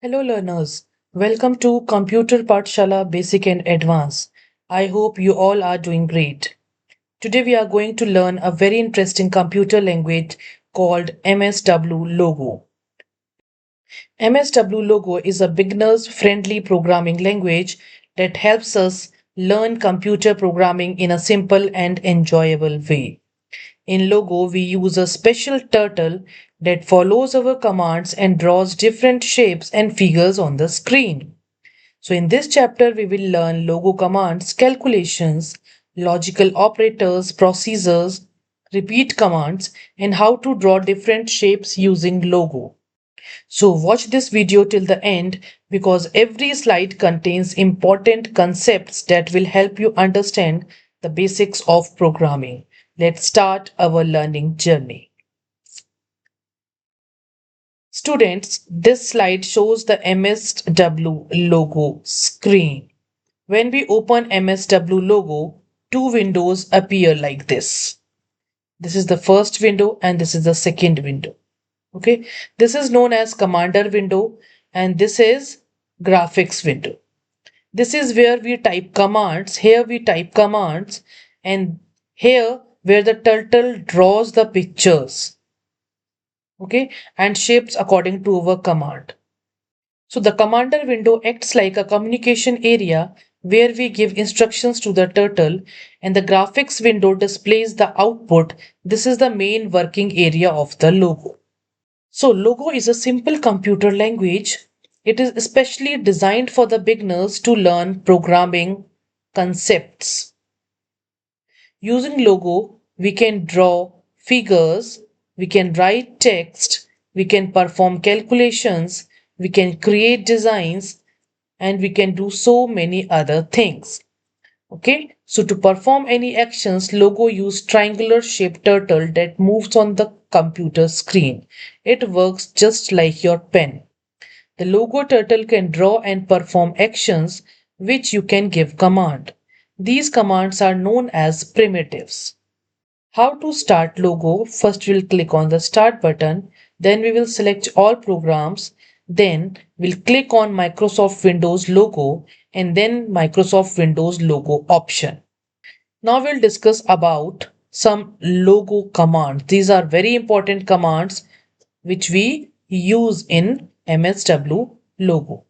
Hello learners, welcome to Computer Pathshala Basic and Advanced. I hope you all are doing great. Today we are going to learn a very interesting computer language called MSW Logo. MSW Logo is a beginners friendly programming language that helps us learn computer programming in a simple and enjoyable way. In Logo, we use a special turtle that follows our commands and draws different shapes and figures on the screen. So in this chapter, we will learn Logo commands, calculations, logical operators, procedures, repeat commands, and how to draw different shapes using Logo. So watch this video till the end because every slide contains important concepts that will help you understand the basics of programming. Let's start our learning journey. Students, this slide shows the MSW logo screen. When we open MSW logo, two windows appear like this. This is the first window and this is the second window. Okay, this is known as commander window and this is graphics window. This is where we type commands. Here we type commands and here where the turtle draws the pictures. Okay, and shapes according to our command. So the commander window acts like a communication area where we give instructions to the turtle and the graphics window displays the output. This is the main working area of the logo. So Logo is a simple computer language. It is especially designed for the beginners to learn programming concepts. Using Logo, we can draw figures, we can write text, we can perform calculations, we can create designs, and we can do so many other things. Okay, so to perform any actions, Logo use triangular shaped turtle that moves on the computer screen. It works just like your pen. The Logo turtle can draw and perform actions which you can give command. These commands are known as primitives. How to start Logo? First we'll click on the start button, then we will select all programs, then we'll click on Microsoft Windows logo and then Microsoft Windows logo option. Now we'll discuss about some logo commands. These are very important commands which we use in MSW logo.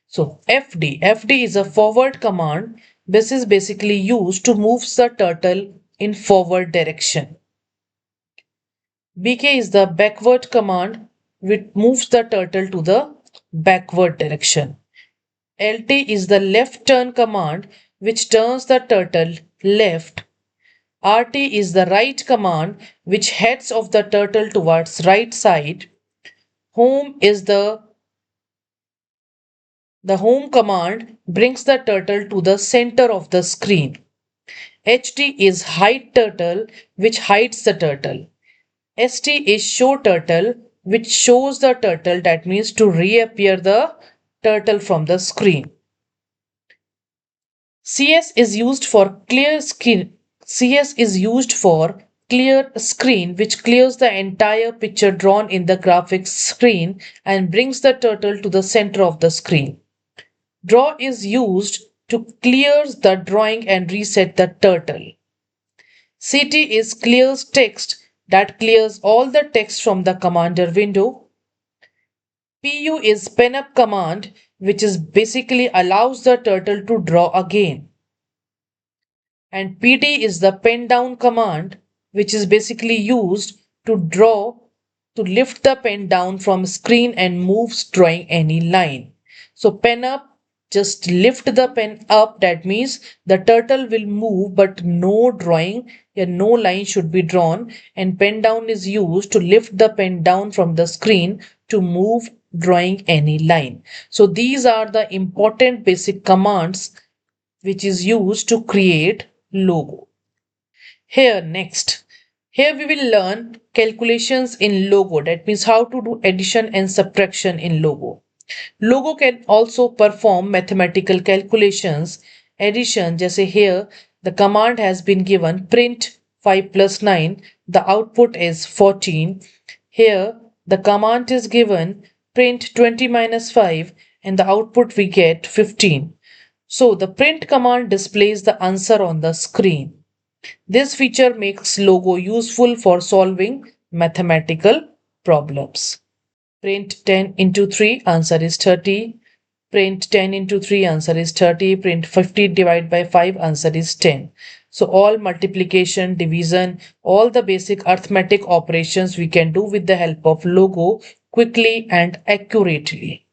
So FD is a forward command. This is basically used to move the turtle in forward direction. BK is the backward command which moves the turtle to the backward direction. LT is the left turn command which turns the turtle left. RT is the right command which heads of the turtle towards right side. Home is the home command brings the turtle to the center of the screen. HD is hide turtle which hides the turtle. ST is show turtle which shows the turtle, that means to reappear the turtle from the screen. CS is used for clear screen. CS is used for clear screen which clears the entire picture drawn in the graphics screen and brings the turtle to the center of the screen. Draw is used to clear the drawing and reset the turtle. CT is clears text that clears all the text from the commander window. PU is pen up command which is basically allows the turtle to draw again. And PD is the pen down command which is basically used to draw to lift the pen down from screen and moves drawing any line. So pen up, just lift the pen up, that means the turtle will move but no drawing, no line should be drawn, and pen down is used to lift the pen down from the screen to move drawing any line. So these are the important basic commands which is used to create logo. Here next, here we will learn calculations in logo, that means how to do addition and subtraction in logo. Logo can also perform mathematical calculations. Addition, just say here the command has been given print 5 plus 9, the output is 14. Here the command is given print 20 minus 5, and the output we get 15. So the print command displays the answer on the screen. This feature makes logo useful for solving mathematical problems. Print 10 into 3, answer is 30. Print 10 into 3, answer is 30. Print 50 divided by 5, answer is 10. So all multiplication, division, all the basic arithmetic operations we can do with the help of logo quickly and accurately.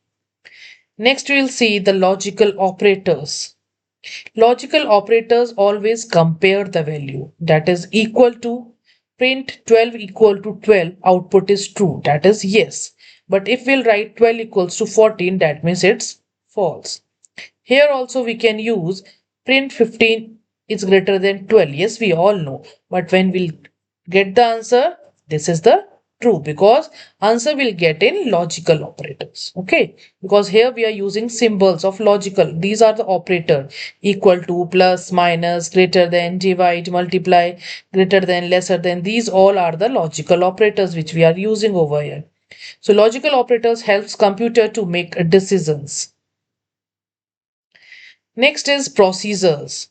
Next we'll see the logical operators. Logical operators always compare the value, that is equal to. Print 12 equal to 12, output is true, that is yes. But if we'll write 12 equals to 14, that means it's false. Here also we can use print 15 is greater than 12. Yes, we all know. But when we'll get the answer, this is the true, because answer will get in logical operators. Okay, because here we are using symbols of logical. These are the operator: equal to, plus, minus, greater than, divide, multiply, greater than, lesser than. These all are the logical operators which we are using over here. So logical operators helps computer to make decisions. Next is procedures.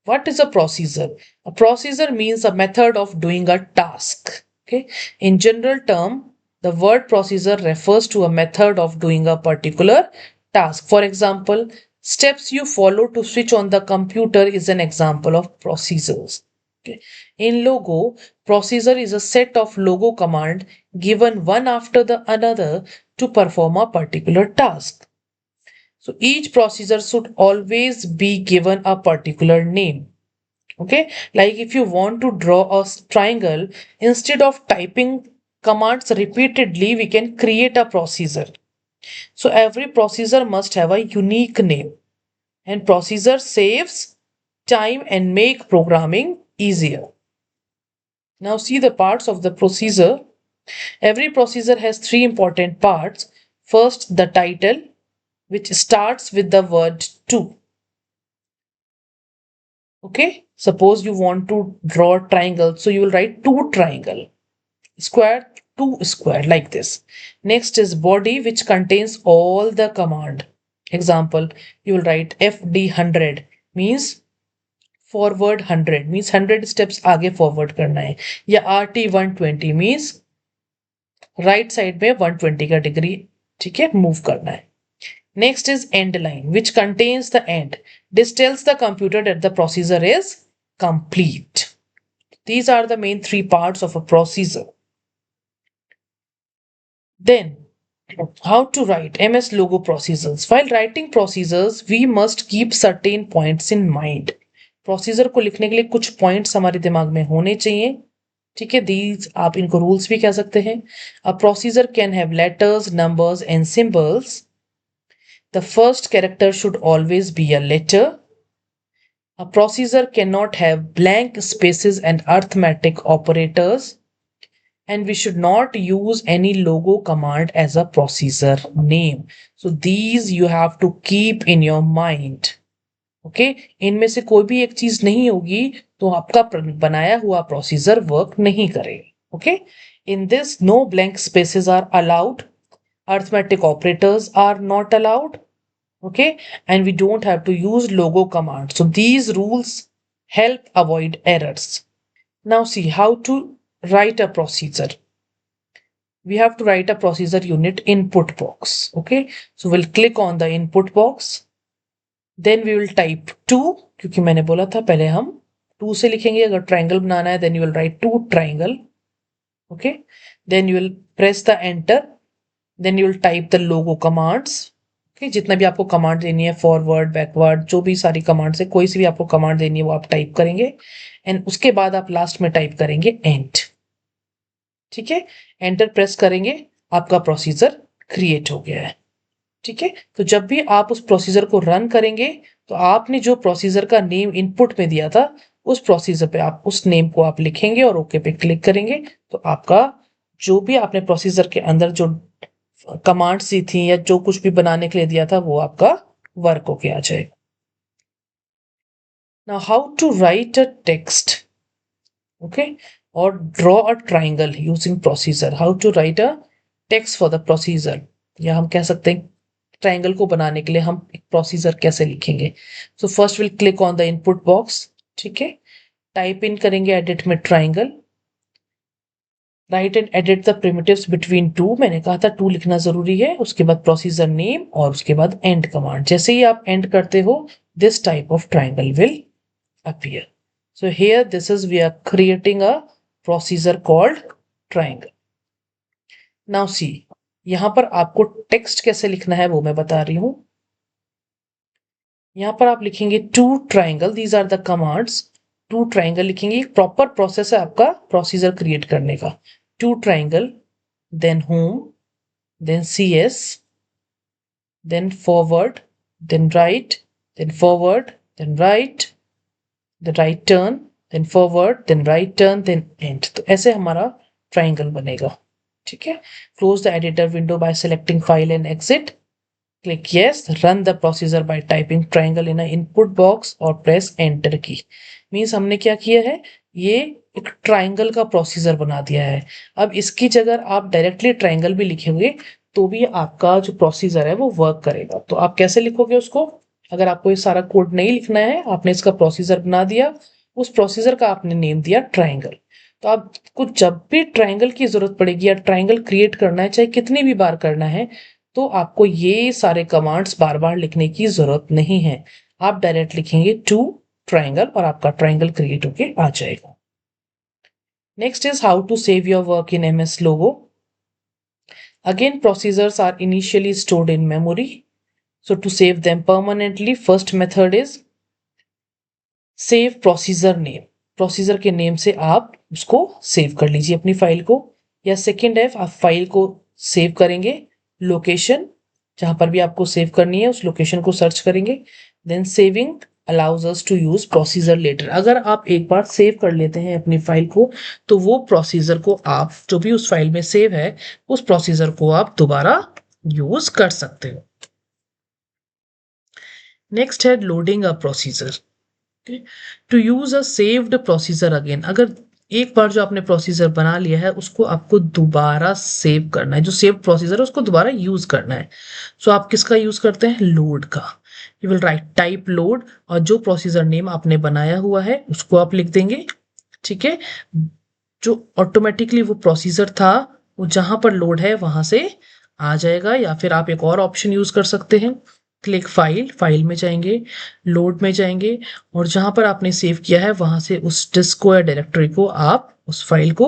What is a procedure? A procedure means a method of doing a task. Okay. In general term, the word procedure refers to a method of doing a particular task. For example, steps you follow to switch on the computer is an example of procedures. Okay. In logo, procedure is a set of logo command given one after the another to perform a particular task. So each procedure should always be given a particular name. Okay, like if you want to draw a triangle, instead of typing commands repeatedly, we can create a procedure. So every procedure must have a unique name, and procedure saves time and make programming easier. Now see the parts of the procedure. Every procedure has three important parts. First, the title, which starts with the word to. Okay, suppose you want to draw a triangle, so you will write two triangle, square, two square, like this. Next is body, which contains all the command. Example, you will write FD100 means forward 100, means 100 steps आगे forward करना है, या RT120 means right side में 120 का degree, ठीक है, move करना है. Next is end line, which contains the end. This tells the computer that the procedure is complete. These are the main three parts of a procedure. Then, how to write MS logo procedures. While writing procedures, we must keep certain points in mind. Procedure को लिखने के लिए कुछ points हमारे दिमाग में होने चाहिए. ठीक है, these आप इनको rules भी कह सकते हैं. A procedure can have letters, numbers, and symbols. The first character should always be a letter. A procedure cannot have blank spaces and arithmetic operators. And we should not use any logo command as a procedure name. So these you have to keep in your mind. Okay, इनमें से कोई भी एक चीज नहीं होगी तो आपका बनाया हुआ प्रोसीजर वर्क नहीं करेगा. Okay, in this no blank spaces are allowed. Arithmetic operators are not allowed. Okay, and we don't have to use logo command. So these rules help avoid errors. Now see how to write a procedure. We have to write a procedure unit input box. Okay, so we'll click on the input box. Then we will type 2, क्योंकि मैंने बोला था पहले हम 2 से लिखेंगे. अगर triangle बनाना है then you will write 2 triangle. Okay, then you will press the enter. Then you will type the logo commands. Okay, जितना भी आपको कमांड देनी है, फॉरवर्ड, बैकवर्ड, जो भी सारी कमांड्स है, कोई सी भी आपको कमांड देनी है वो आप टाइप करेंगे. एंड उसके बाद आप लास्ट में टाइप करेंगे एंड. ठीक है, एंटर प्रेस करेंगे, आपका प्रोसीजर क्रिएट हो गया है. ठीक है, तो जब भी आप उस प्रोसीजर को रन करेंगे तो आपने जो प्रोसीजर का नेम इनपुट में दिया था उस प्रोसीजर पे आप उस नेम को आप लिखेंगे और ओके पे क्लिक करेंगे तो आपका जो भी आपने प्रोसीजर के अंदर जो कमांड्स दी थी या जो कुछ भी बनाने के लिए दिया था वो आपका वर्क होके आ जाएगा. Now how to write a text, okay, or draw a triangle using procedure. How to write a text for the procedure. या हम कह सकते हैं ट्राइंगल को बनाने के लिए हम एक प्रोसीजर कैसे लिखेंगे। So first will click on the input box, ठीक है, टाइप इन करेंगे एडिट में triangle, right and edit the primitives between two, मैंने कहा था टू लिखना जरूरी है, उसके बाद प्रोसीजर नेम और उसके बाद एंड कमांड। जैसे ही आप एंड करते हो this type of triangle will appear. So here this is we are creating a procedure called triangle. Now see, यहां पर आपको टेक्स्ट कैसे लिखना है वो मैं बता रही हूं। यहां पर आप लिखेंगे to triangle, these are the commands. To triangle लिखेंगे, एक प्रॉपर प्रोसेस है आपका प्रोसीजर क्रिएट करने का। To triangle, then whom, then cs, then forward, then right, then forward, then right, the right turn, then forward, then right turn, then end। तो ऐसे हमारा triangle बनेगा, ठीक है। Close the editor window bye selecting file and exit, click yes, run the procedure bye typing triangle in a input box और press enter की। Means हमने क्या किया है, ये एक ट्राइंगल का प्रोसीजर बना दिया है। अब इसकी जगह आप डायरेक्टली ट्राइंगल भी लिखेंगे तो भी आपका जो प्रोसीजर है वो वर्क करेगा। तो आप कैसे लिखोगे उसको, अगर आपको ये सारा कोड नहीं लिखना है, आपने इसका प्रोसीजर बना दिया, उस प्रोसीजर का आपने नेम दिया ट्राइंगल। तो आपको जब भी ट्राइंगल की जरूरत पड़ेगी या ट्राइंगल क्रिएट करना है, चाहे कितनी भी बार करना है, तो आपको ये सारे कमांड्स बार बार लिखने की जरूरत नहीं है। आप डायरेक्ट लिखेंगे टू ट्राइंगल और आपका ट्राइंगल क्रिएट होके आ जाएगा। Next is how to save your work in MS Logo। Again, procedures are initially stored in memory. So to save them permanently, first method is save procedure name। Procedure के name से आप उसको save कर लीजिए अपनी file को। या second है, आप फाइल को सेव करेंगे, लोकेशन जहां पर भी आपको सेव करनी है उस लोकेशन को सर्च करेंगे। Then saving allows us to use procedure later. अगर आप एक बार सेव कर लेते हैं अपनी फाइल को, तो वो प्रोसीजर को आप जो भी उस फाइल में सेव है उस प्रोसीजर को आप दोबारा यूज कर सकते हो। नेक्स्ट है loading a procedure. To use a saved procedure again, अगर एक बार जो आपने प्रोसीजर बना लिया है उसको आपको दोबारा सेव करना है, जो सेव प्रोसीजर है उसको दोबारा यूज करना है। सो आप किसका यूज करते हैं, लोड का। You will write type load और जो प्रोसीजर नेम आपने बनाया हुआ है उसको आप लिख देंगे, ठीक है। जो ऑटोमेटिकली वो प्रोसीजर था वो जहां पर लोड है वहां से आ जाएगा। या फिर आप एक और ऑप्शन यूज कर सकते हैं, क्लिक फाइल, फाइल में जाएंगे, लोड में जाएंगे और जहां पर आपने सेव किया है वहां से उस डिस्क को या डायरेक्टरी को आप उस फाइल को,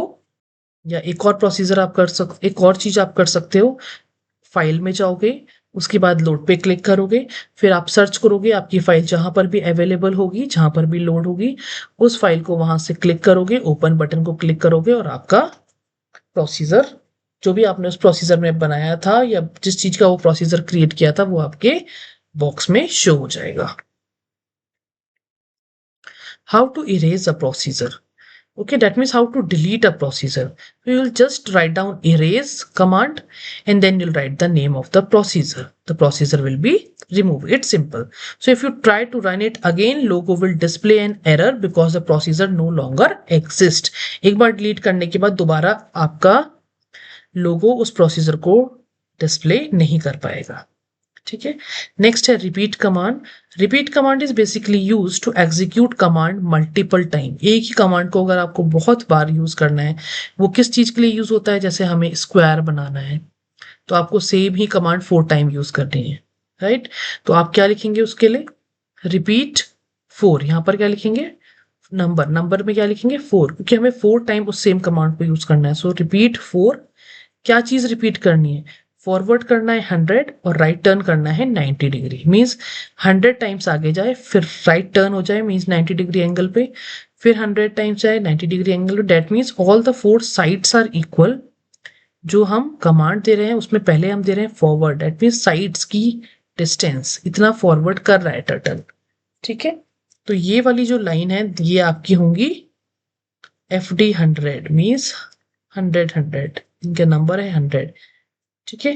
या एक और प्रोसीजर आप कर सकते, एक और चीज आप कर सकते हो, फाइल में जाओगे, उसके बाद लोड पे क्लिक करोगे, फिर आप सर्च करोगे आपकी फाइल जहां पर भी अवेलेबल होगी, जहां पर भी लोड होगी, उस फाइल को वहां से क्लिक करोगे, ओपन बटन को क्लिक करोगे और आपका प्रोसीजर, जो भी आपने उस प्रोसीजर में बनाया था या जिस चीज का वो प्रोसीजर क्रिएट किया था वो आपके बॉक्स में शो हो जाएगा। How to erase a procedure? Okay, that means how to delete a procedure. So you will just write down erase command and then you'll write the name of the procedure. The procedure will be removed. It's simple. So if you try to run it again, logo will display an error because the procedure no longer exists. एक बार delete करने के बाद दोबारा आपका लोगो उस procedure को display नहीं कर पाएगा, ठीक है। नेक्स्ट है repeat command. Repeat command is basically use to execute command multiple time. एक ही कमांड को अगर आपको बहुत बार यूज करना है, वो किस चीज के लिए यूज होता है, जैसे हमें स्क्वायर बनाना है तो आपको सेम ही कमांड 4 टाइम यूज करनी है, राइट। तो आप क्या लिखेंगे उसके लिए, रिपीट 4। यहां पर क्या लिखेंगे, नंबर, नंबर में क्या लिखेंगे 4, क्योंकि हमें 4 टाइम उस सेम कमांड को यूज करना है। सो रिपीट 4। क्या चीज रिपीट करनी है, फॉरवर्ड करना है 100 और राइट टर्न करना है 90 डिग्री। मीन्स 100 टाइम्स आगे जाए फिर राइट टर्न हो जाए, मीन्स 90 डिग्री एंगल पे, फिर 100 टाइम्स जाए 90 डिग्री एंगल पे। That means all the 4 sides are equal. जो हम कमांड दे रहे हैं उसमें पहले हम दे रहे हैं फॉरवर्ड, डेट मीन्स साइड्स की डिस्टेंस इतना फॉरवर्ड कर रहा है टर्टल, ठीक है। तो ये वाली जो लाइन है ये आपकी होंगी FD 100, मीन्स 100, इनका नंबर है 100, ठीक है।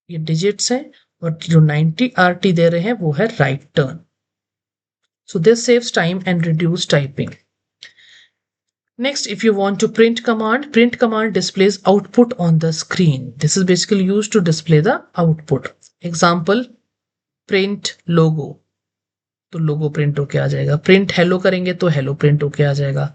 ये डिजिट्स हैं और जो 90 RT दे रहे हैं वो है right turn. So this saves time and reduce typing. Next, if you want to print command displays output on the screen. This is basically used to display the output. Example, print logo. तो लोगो print होके आ जाएगा. Print hello करेंगे तो hello print होके आ जाएगा.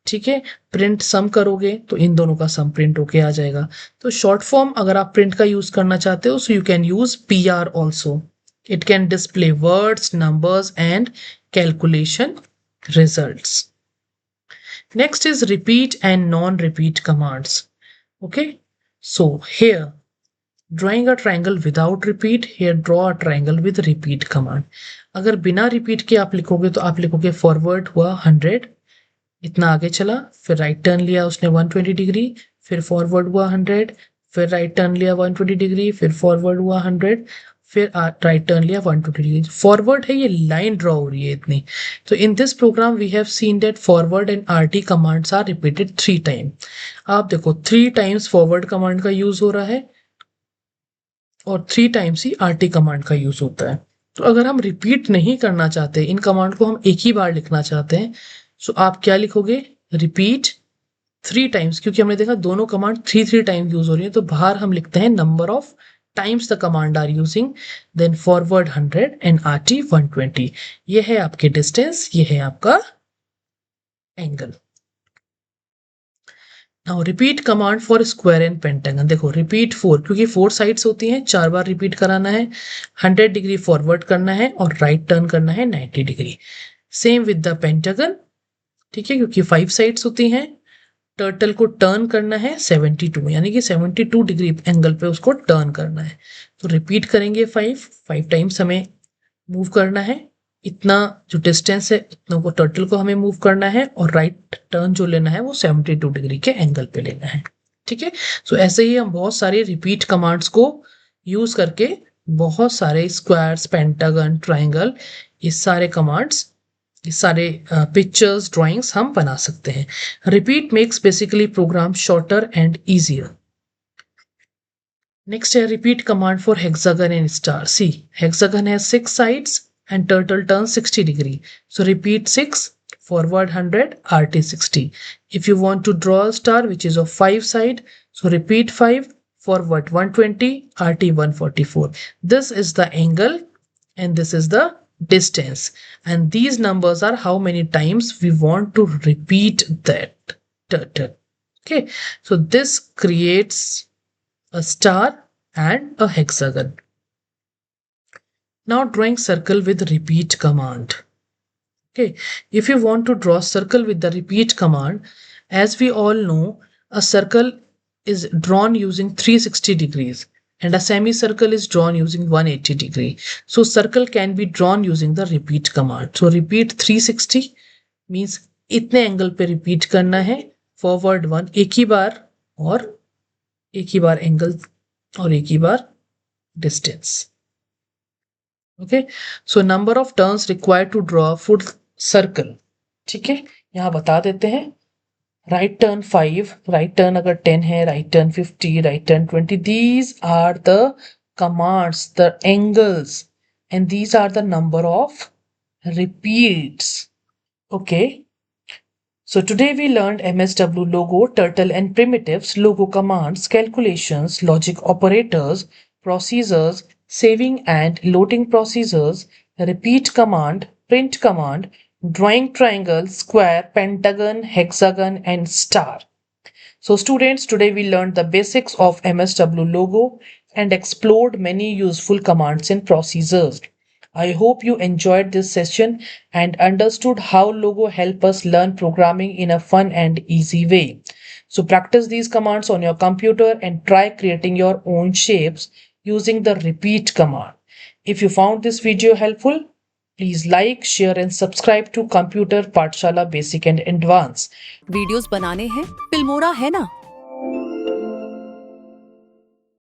ठीक है. प्रिंट सम करोगे तो इन दोनों का सम प्रिंट होके आ जाएगा. तो शॉर्ट फॉर्म अगर आप प्रिंट का यूज करना चाहते हो, so you can use PR also. It can display words, numbers and calculation results. Next is repeat and non-repeat commands. Okay, so here drawing a triangle without repeat, here draw a triangle with repeat command. अगर बिना repeat के आप लिखोगे तो आप लिखोगे forward हुआ 100, इतना आगे चला, फिर राइट टर्न लिया उसने 120 डिग्री, फिर फॉरवर्ड हुआ 100, फिर राइट टर्न लिया 120 डिग्री, फिर फॉरवर्ड हुआ 100, फिर राइट टर्न लिया 120 डिग्री. फॉरवर्ड है, ये लाइन ड्रॉ हो रही है इतनी. तो in this program we have seen that forward and RT commands are repeated 3 time. आप देखो 3 टाइम्स फॉरवर्ड कमांड का यूज हो रहा है और 3 टाइम्स ही RT कमांड का यूज होता है. तो अगर हम रिपीट नहीं करना चाहते, इन कमांड को हम एक ही बार लिखना चाहते हैं, सो आप क्या लिखोगे, रिपीट 3 टाइम्स, क्योंकि हमने देखा दोनों कमांड 3 टाइम यूज हो रही है, तो बाहर हम लिखते हैं number of times the command are using, then forward 100 and RT 120. ये है आपके डिस्टेंस, ये है आपका angle. Now repeat command for square and pentagon. देखो रिपीट 4, क्योंकि 4 साइड्स होती हैं, 4 बार रिपीट कराना है, 100 डिग्री फॉरवर्ड करना है और राइट टर्न करना है 90 degree. Same with the pentagon. ठीक है, क्योंकि 5 साइड्स होती हैं, टर्टल को टर्न करना है 72, यानी कि 72 डिग्री एंगल पे उसको टर्न करना है. तो रिपीट करेंगे 5 टाइम्स हमें मूव करना है, इतना जो डिस्टेंस है इतना को टर्टल को हमें मूव करना है, और राइट टर्न जो लेना है वो 72 डिग्री के एंगल पे लेना है. ठीक है. सो ऐसे ही हम बहुत सारे रिपीट कमांड्स को यूज करके बहुत सारे स्क्वायर्स, पेंटागन, ट्राइंगल, ये सारे कमांड्स, ये सारे पिक्चर्स, ड्राइंग्स हम बना सकते हैं. Repeat makes basically program shorter and easier. Next है repeat command for hexagon and star. See, hexagon has 6 sides and turtle turns 60 degree. So repeat 6, forward 100, RT 60. If you want to draw a star which is of 5 side, so repeat 5, forward 120, RT 144. This is the angle and this is the distance. And these numbers are how many times we want to repeat that turtle. Okay, so this creates a star and a hexagon. Now drawing circle with repeat command. Okay, if you want to draw circle with the repeat command, as we all know, a circle is drawn using 360 degrees and a semicircle is drawn using 180 degree. So circle can be drawn using the repeat command. So repeat 360 means इतने angle पे repeat करना है, forward 1 एक ही बार, और एक ही बार angle और एक ही बार distance. Okay, so number of turns required to draw full circle. ठीक है, यहां बता देते हैं. राइट टर्न 5, राइट टर्न अगर 10 है, right turn 50, right turn 20. These are the commands, the angles, and these are the number of repeats. Okay, so today we learned MSW logo, turtle and primitives, logo commands, calculations, logic operators, procedures, saving and loading procedures, repeat command, print command, drawing triangle, square, pentagon, hexagon and star. So students, today we learned the basics of MSW logo and explored many useful commands and procedures. I hope you enjoyed this session and understood how logo help us learn programming in a fun and easy way. So practice these commands on your computer and try creating your own shapes using the repeat command. If you found this video helpful, please like, share and subscribe to Computer Pathshala Basic and Advanced. Videos बनाने हैं, Filmora है ना.